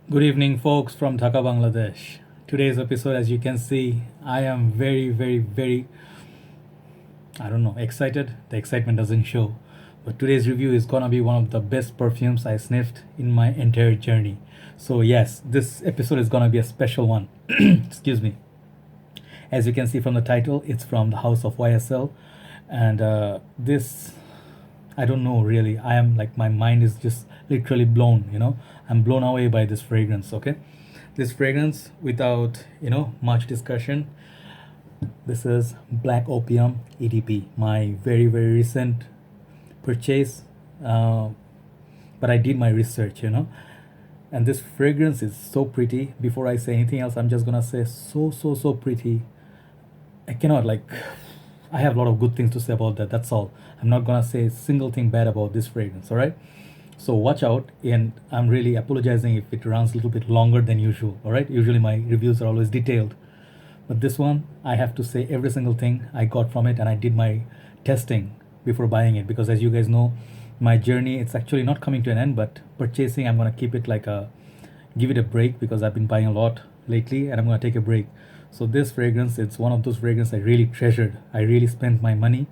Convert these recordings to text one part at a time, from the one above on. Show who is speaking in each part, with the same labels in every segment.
Speaker 1: Good evening, folks from Dhaka, Bangladesh. Today's episode, as you can see, I am very, I don't know, excited. The excitement doesn't show. But today's review is gonna be one of the best perfumes I sniffed in my entire journey. So, yes, this episode is gonna be a special one. Excuse me. As you can see from the title, it's from the house of YSL. And this I don't know really. I am like my mind is just literally blown. I'm blown away by this fragrance, okay? This fragrance without, much discussion. This is Black Opium EDP, my very recent purchase. Uh, but I did my research. And this fragrance is so pretty. Before I say anything else, I'm just gonna say so pretty. I cannot like I have a lot of good things to say about that. That's all. I'm not gonna say a single thing bad about this fragrance, all right? So watch out, and I'm really apologizing if it runs a little bit longer than usual, all right? Usually my reviews are always detailed, but this one I have to say every single thing I got from it, and I did my testing before buying it because, as you guys know, my journey it's actually not coming to an end, but purchasing I'm gonna keep it like a give it a break because I've been buying a lot lately, and I'm gonna take a break. So this fragrance, it's one of those fragrances I really treasured. I really spent my money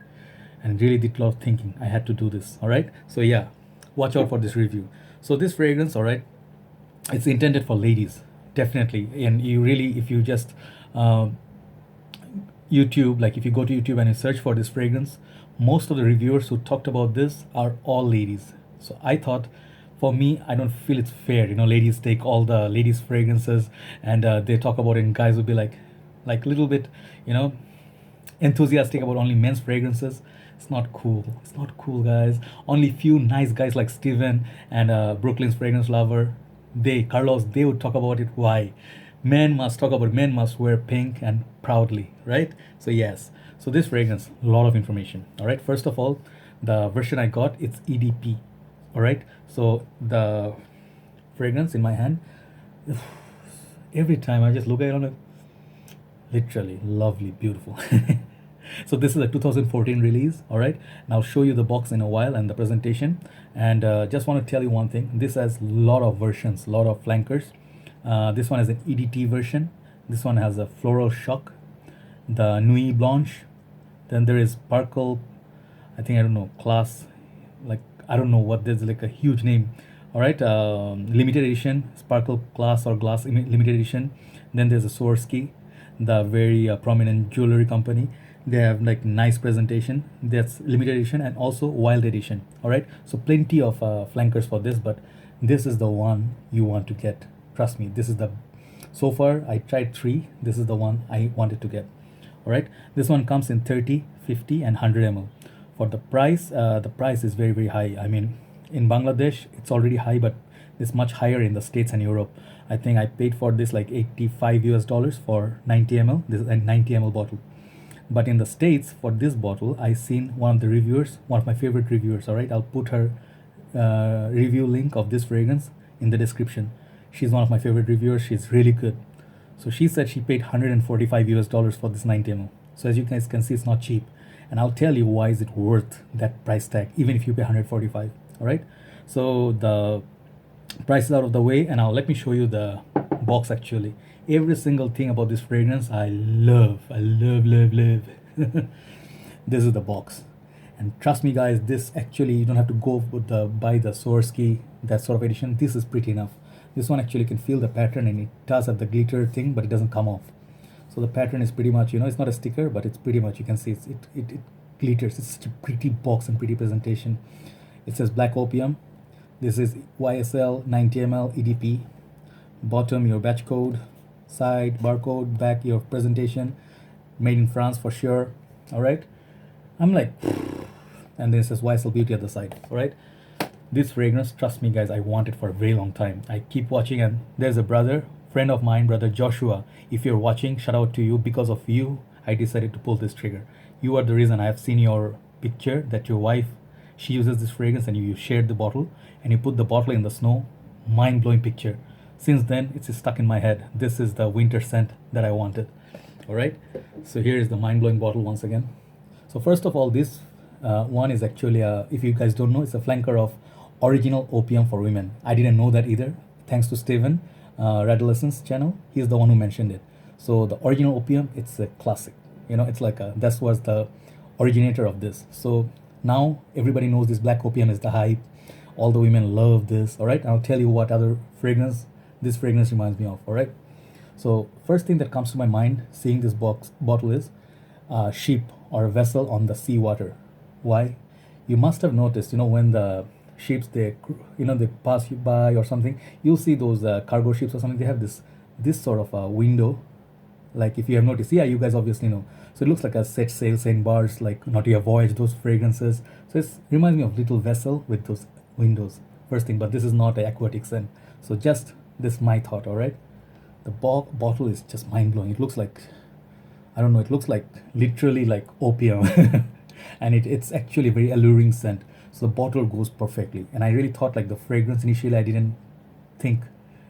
Speaker 1: and really did a lot of thinking. I had to do this. All right. So yeah, watch out for this review. So this fragrance, all right, it's intended for ladies, definitely. And you really, if you just uh, YouTube, like if you go to YouTube and you search for this fragrance, most of the reviewers who talked about this are all ladies. So I thought, for me, I don't feel it's fair. Ladies take all the ladies' fragrances and they talk about it, and guys would be like little bit, you know, enthusiastic about only men's fragrances. It's not cool. It's not cool, guys. Only few nice guys like Steven and Brooklyn's fragrance lover, Carlos, they would talk about it. Why? Men must talk about it. Men must wear pink and proudly, right? So yes. So this fragrance, a lot of information. All right. First of all, the version I got, it's EDP. All right. So the fragrance in my hand, every time I just look at it on it, literally lovely, beautiful. So this is a 2014 release, all right? And I'll show you the box in a while and the presentation. And just want to tell you one thing. This has a lot of versions, a lot of flankers. This one is an EDT version. This one has a floral shock, the Nuit Blanche. Then there is Sparkle, I don't know, class, like, I don't know what, there's like a huge name. All right, limited edition, Sparkle class or glass limited edition. Then there's a Swarovski, the very prominent jewelry company. They have like nice presentation. That's limited edition and also wild edition. All right, so plenty of flankers for this, but this is the one you want to get. Trust me, this is the so far I tried three. This is the one I wanted to get. All right, this one comes in 30, 50 and 100 ml. For the price is very high. I mean, in Bangladesh it's already high, but it's much higher in the States and Europe. I think I paid for this like 85 US dollars for 90 ml. This is a 90 ml bottle. But in the States, for this bottle, I seen one of the reviewers, one of my favorite reviewers. All right, I'll put her review link of this fragrance in the description. She's one of my favorite reviewers. She's really good. So she said she paid 145 US dollars for this 90 ml. So as you guys can see, it's not cheap. And I'll tell you why is it worth that price tag, even if you pay 145. All right. So the price is out of the way, and now let me show you the box. Actually, every single thing about this fragrance I love. This is the box, and trust me guys, this actually you don't have to go with the buy the Swarovski, that sort of edition. This is pretty enough. This one actually can feel the pattern, and it does have the glitter thing, but it doesn't come off. So the pattern is pretty much, it's not a sticker, but it's pretty much, you can see it glitters. It's such a pretty box and pretty presentation. It says Black Opium. This is YSL 90 ml EDP. Bottom your batch code, side barcode, back your presentation. Made in France for sure. All right. I'm like, and then it says YSL Beauty at the side. All right. This fragrance, trust me guys, I want it for a very long time. I keep watching, and there's a friend of mine, brother Joshua. If you're watching, shout out to you. Because of you, I decided to pull this trigger. You are the reason. I have seen your picture that your wife, she uses this fragrance, and you shared the bottle and you put the bottle in the snow. Mind-blowing picture. Since then, it's stuck in my head. This is the winter scent that I wanted. All right. So here is the mind-blowing bottle once again. So first of all, this one is actually if you guys don't know, it's a flanker of original opium for women. I didn't know that either. Thanks to Steven. Radolescence channel. He's the one who mentioned it. So the original Opium, it's a classic. You know, it's like that was the originator of this. So now everybody knows this Black Opium is the hype. All the women love this. All right, I'll tell you what other fragrance this fragrance reminds me of. All right. So first thing that comes to my mind seeing this bottle is ship or a vessel on the sea water. Why? You must have noticed, you know, when the ships they pass you by or something, you'll see those cargo ships or something. They have this sort of a window, like if you have noticed. Yeah, you guys obviously know. So it looks like a set sail saying bars like not to avoid those fragrances. So it reminds me of little vessel with those windows. First thing, but this is not an aquatic scent. So just this my thought. All right. The bottle is just mind blowing. It looks like, I don't know, it looks like literally like opium. And it's actually a very alluring scent. So the bottle goes perfectly. And I really thought like the fragrance initially, I didn't think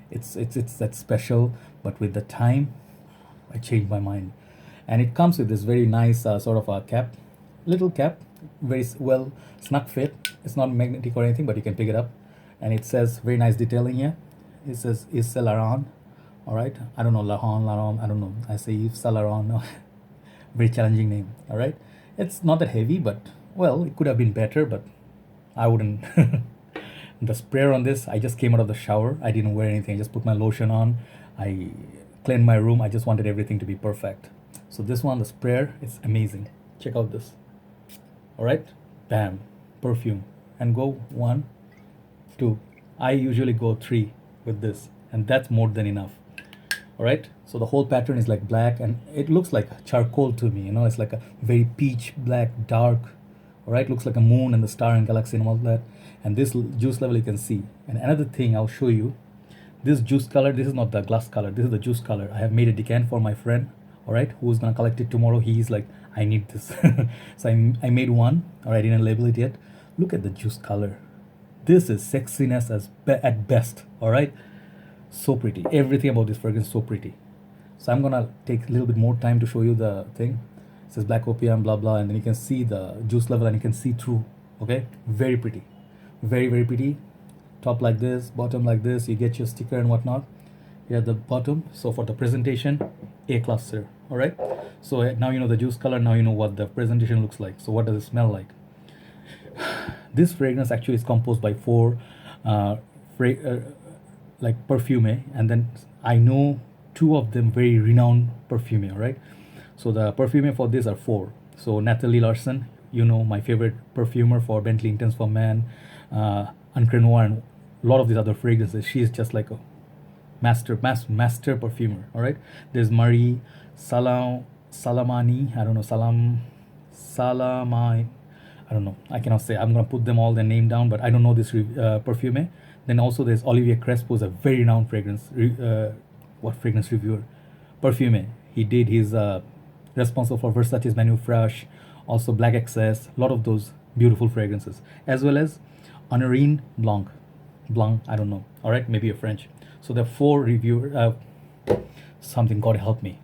Speaker 1: it's that special. But with the time, I changed my mind. And it comes with this very nice sort of a cap, little cap, very well snug fit. It's not magnetic or anything, but you can pick it up. And it says very nice detailing here. It says Yves Saint Laurent. All right, I don't know, Laurent, I don't know. I say Yves Saint Laurent. No. Very challenging name. All right, it's not that heavy, but well, it could have been better, but I wouldn't. The sprayer on this, I just came out of the shower. I didn't wear anything. I just put my lotion on. I cleaned my room. I just wanted everything to be perfect. So this one, the sprayer, it's amazing. Check out this. All right, bam, perfume, and go 1, 2. I usually go 3 with this, and that's more than enough. All right, so the whole pattern is like black and it looks like charcoal to me, you know. It's like a very peach black dark. All right, looks like a moon and the star and galaxy and all that. And this juice level you can see. And another thing I'll show you, this juice color, this is not the glass color, this is the juice color. I have made a decant for my friend, all right, who's gonna collect it tomorrow. He's like, I need this. So I made one, or I didn't label it yet. Look at the juice color. This is sexiness at best. All right, so pretty. Everything about this fragrance is so pretty. So I'm gonna take a little bit more time to show you the thing. It says Black Opium, blah blah, and then you can see the juice level and you can see through. Okay, very pretty, very very pretty. Top like this, bottom like this. You get your sticker and whatnot here at the bottom. So for the presentation, A class, sir. All right. So now you know the juice color. Now you know what the presentation looks like. So what does it smell like? This fragrance actually is composed by 4 like perfume, and then I know 2 of them very renowned perfume. All right. So the perfume for this are 4. So Nathalie Lorson, you know, my favorite perfumer for Bentley Intense for Men, Ancre Noir, and a lot of these other fragrances. She is just like a master perfumer. All right. There's Marie Salamagne. I don't know, Salamagne. I don't know. I cannot say. I'm gonna put them all their name down, but I don't know this perfume. Then also there's Olivier Cresp, who's a very renowned fragrance what fragrance reviewer, perfume. He's responsible for Versatile's Menu Fresh, also Black Excess, a lot of those beautiful fragrances, as well as Honorine, Blanc, I don't know. All right, maybe a French. So the 4 reviewer, something, God help me,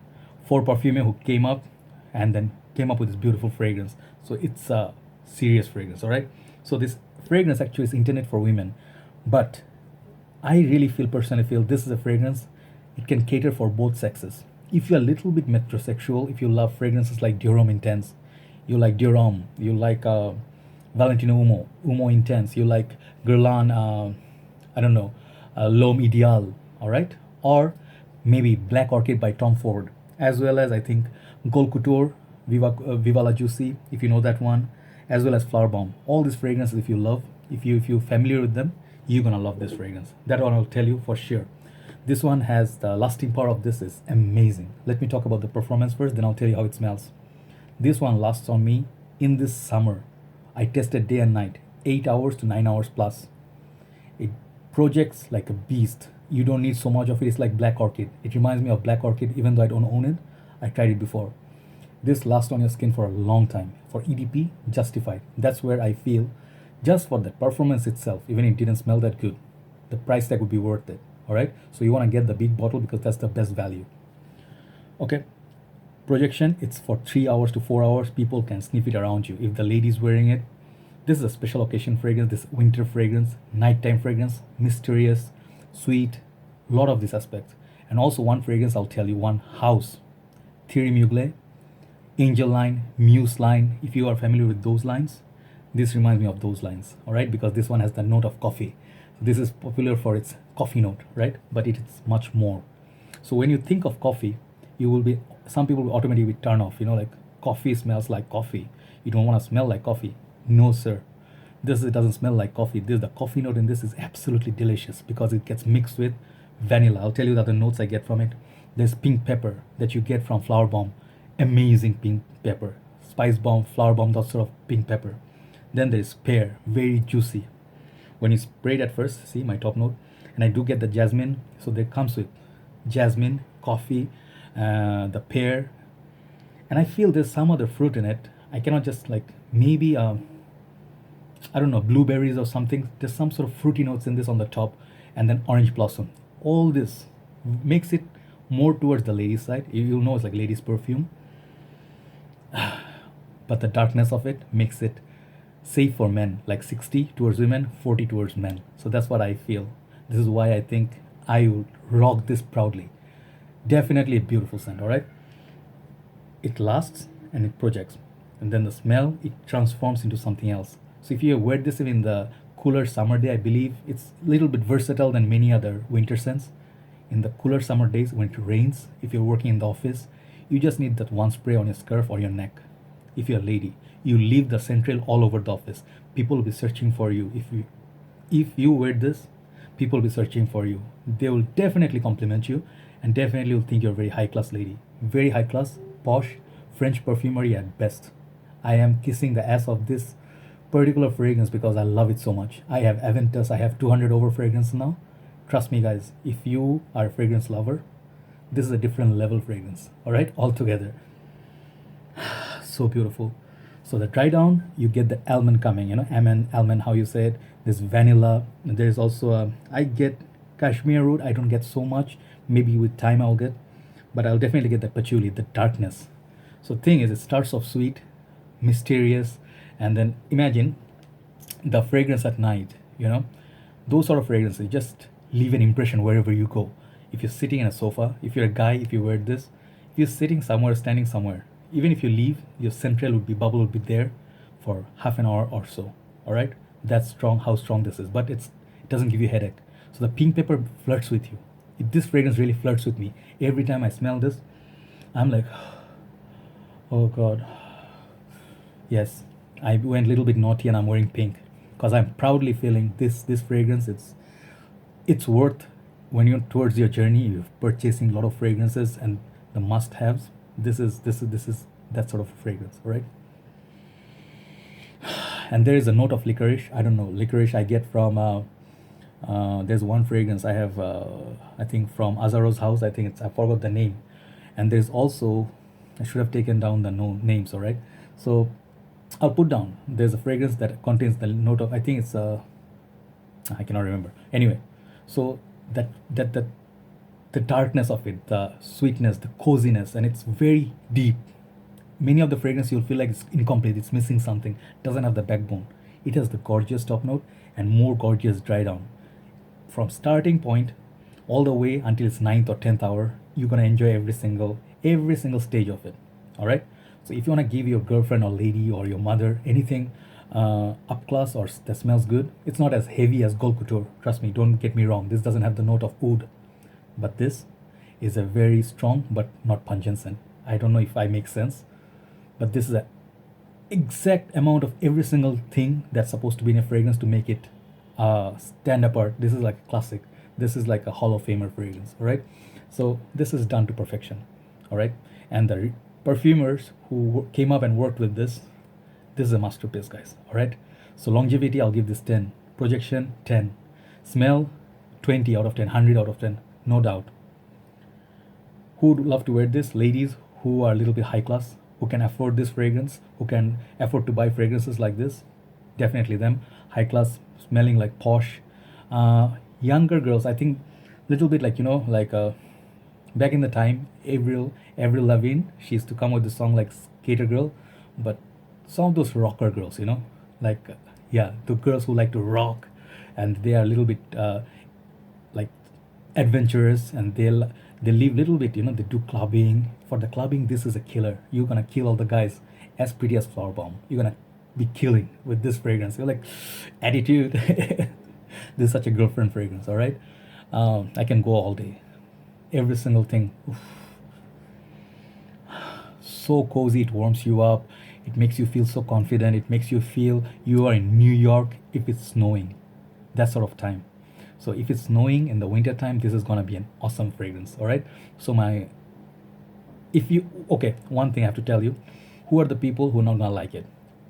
Speaker 1: 4 perfume who came up and then came up with this beautiful fragrance. So it's a serious fragrance. All right. So this fragrance actually is intended for women, but I really personally feel this is a fragrance. It can cater for both sexes. If you're a little bit metrosexual, if you love fragrances like Dior Intense, you like Dior, you like Valentino Uomo Intense, you like Guerlain, I don't know, L'Homme Ideal, all right? Or maybe Black Orchid by Tom Ford, as well as I think Gold Couture, Viva la Juicy, if you know that one, as well as Flower Bomb. All these fragrances, if you love, if you're familiar with them, you're gonna love this fragrance. That one I'll tell you for sure. This one has the lasting power of this is amazing. Let me talk about the performance first, then I'll tell you how it smells. This one lasts on me in this summer. I tested day and night, 8 hours to 9 hours plus. It projects like a beast. You don't need so much of it. It's like Black Orchid. It reminds me of Black Orchid, even though I don't own it. I tried it before. This lasts on your skin for a long time. For EDP, justified. That's where I feel, just for the performance itself, even if it didn't smell that good, the price tag would be worth it. All right. So you want to get the big bottle because that's the best value. Okay. Projection, it's for 3 hours to 4 hours. People can sniff it around you. If the lady's wearing it, this is a special occasion fragrance, this winter fragrance, nighttime fragrance, mysterious, sweet, lot of these aspects. And also one fragrance, I'll tell you, one house, Thierry Mugler, Angel line, Muse line. If you are familiar with those lines, this reminds me of those lines, all right? Because this one has the note of coffee. This is popular for its coffee note, right? But it is much more. So when you think of coffee, you will be, some people will automatically turn off, like coffee smells like coffee. You don't want to smell like coffee. No, sir. It doesn't smell like coffee. The coffee note in this is absolutely delicious because it gets mixed with vanilla. I'll tell you the other notes I get from it. There's pink pepper that you get from Flower Bomb. Amazing pink pepper. Spice Bomb, Flower Bomb, that sort of pink pepper. Then there's pear, very juicy. When you spray it at first, see my top note, and I do get the jasmine. So there comes with jasmine, coffee, the pear, and I feel there's some other fruit in it. I cannot just maybe I don't know, blueberries or something. There's some sort of fruity notes in this on the top, and then orange blossom. All this makes it more towards the ladies side. You'll know it's like ladies perfume, but the darkness of it makes it safe for men, like 60 towards women, 40 towards men. So that's what I feel. This is why I think I will rock this proudly. Definitely a beautiful scent, all right? It lasts and it projects. And then the smell, it transforms into something else. So if you wear this in the cooler summer day, I believe it's a little bit versatile than many other winter scents. In the cooler summer days when it rains, if you're working in the office, you just need that one spray on your scarf or your neck. If you're a lady, you leave the scent trail all over the office. People will be searching for you. If you wear this, people will be searching for you. They will definitely compliment you and definitely will think you're a very high class lady. Very high class, posh, French perfumery at best. I am kissing the ass of this particular fragrance because I love it so much. I have Aventus, I have 200 over fragrance now. Trust me guys, if you are a fragrance lover, this is a different level fragrance, all right, altogether. So beautiful. So the dry down, you get the almond coming, almond, how you say it. There's vanilla. There's also I get cashmere root. I don't get so much. Maybe with time I'll get, but I'll definitely get the patchouli, the darkness. So thing is, it starts off sweet, mysterious, and then imagine the fragrance at night. Those sort of fragrances just leave an impression wherever you go. If you're sitting in a sofa, if you're a guy, if you wear this, if you're sitting somewhere, standing somewhere, even if you leave, your central bubble would be there for half an hour or so. All right, that's strong. How strong this is, but it doesn't give you a headache. So the pink pepper flirts with you. This fragrance really flirts with me. Every time I smell this, I'm like, oh God. Yes, I went a little bit naughty and I'm wearing pink because I'm proudly feeling this fragrance. It's worth when you're towards your journey. You're purchasing a lot of fragrances and the must-haves. This is that sort of fragrance, right? And there is a note of licorice. I don't know, licorice I get from there's one fragrance I have I think from Azaro's house. I think I forgot the name. And there's also, I should have taken down the names, all right? So I'll put down, there's a fragrance that contains the note of, I think it's I cannot remember. Anyway, so that the darkness of it, the sweetness, the coziness, and it's very deep. Many of the fragrance you'll feel like it's incomplete, it's missing something, doesn't have the backbone. It has the gorgeous top note and more gorgeous dry down. From starting point all the way until its 9th or 10th hour, you're gonna enjoy every single stage of it. All right. So if you wanna give your girlfriend or lady or your mother anything up class or that smells good, it's not as heavy as Gold Couture. Trust me, don't get me wrong. This doesn't have the note of oud. But this is a very strong but not pungent scent. I don't know if I make sense, but this is the exact amount of every single thing that's supposed to be in a fragrance to make it stand apart. This is like a classic. This is like a Hall of Famer fragrance, all right? So this is done to perfection, all right? And the perfumers who came up and worked with this is a masterpiece, guys, all right? So longevity, I'll give this 10. Projection, 10. Smell, 20 out of 10, 100 out of 10. No doubt. Who would love to wear this? Ladies who are a little bit high class, who can afford this fragrance, who can afford to buy fragrances like this. Definitely them. High class, smelling like posh. Younger girls, I think, little bit like, back in the time, Avril Lavigne, she used to come with the song like Skater Girl, but some of those rocker girls, the girls who like to rock, and they are a little bit like adventurous, and they live little bit, they do clubbing. For the clubbing, this is a killer. You're gonna kill all the guys as pretty as flower bomb. You're gonna be killing with this fragrance. You're like, attitude. This is such a girlfriend fragrance. All right. I can go all day. Every single thing. Oof. So cozy. It warms you up. It makes you feel so confident. It makes you feel you are in New York if it's snowing. That sort of time. So if it's snowing in the winter time, this is gonna be an awesome fragrance. All right. So one thing I have to tell you, who are the people who are not gonna like it?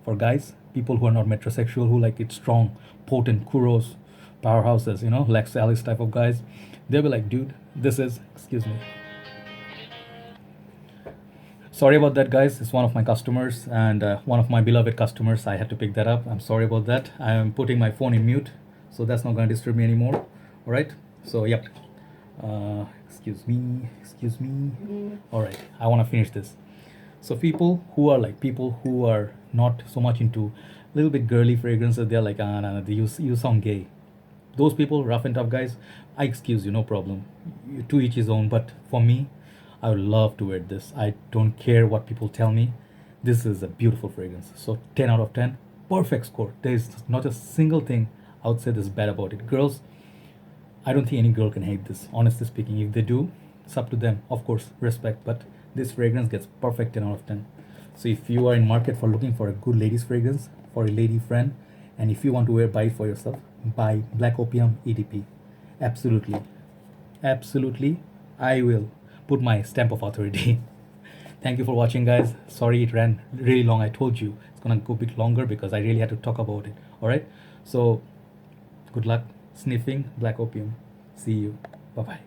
Speaker 1: For guys, people who are not metrosexual, who like it strong, potent, kuros, powerhouses, Lex Alice type of guys, they'll be like, dude, excuse me. Sorry about that, guys. It's one of my customers and one of my beloved customers. I had to pick that up. I'm sorry about that. I am putting my phone in mute, so that's not going to disturb me anymore. All right. So, yep. Excuse me. All right. I want to finish this. So people who are not so much into a little bit girly fragrances, they're like, nah, you sound gay. Those people, rough and tough guys, I excuse you, no problem. To each his own. But for me, I would love to wear this. I don't care what people tell me. This is a beautiful fragrance. So 10 out of 10, perfect score. There is not a single thing I would say that's bad about it. Girls, I don't think any girl can hate this, honestly speaking. If they do, it's up to them. Of course, respect. But this fragrance gets perfect 10 out of 10. So if you are in market for looking for a good ladies fragrance for a lady friend, and if you want to buy it for yourself, buy Black Opium EDP. Absolutely. I will put my stamp of authority. Thank you for watching, guys. Sorry it ran really long. I told you it's gonna go a bit longer because I really had to talk about it. All right. So good luck sniffing Black Opium. See you. Bye bye.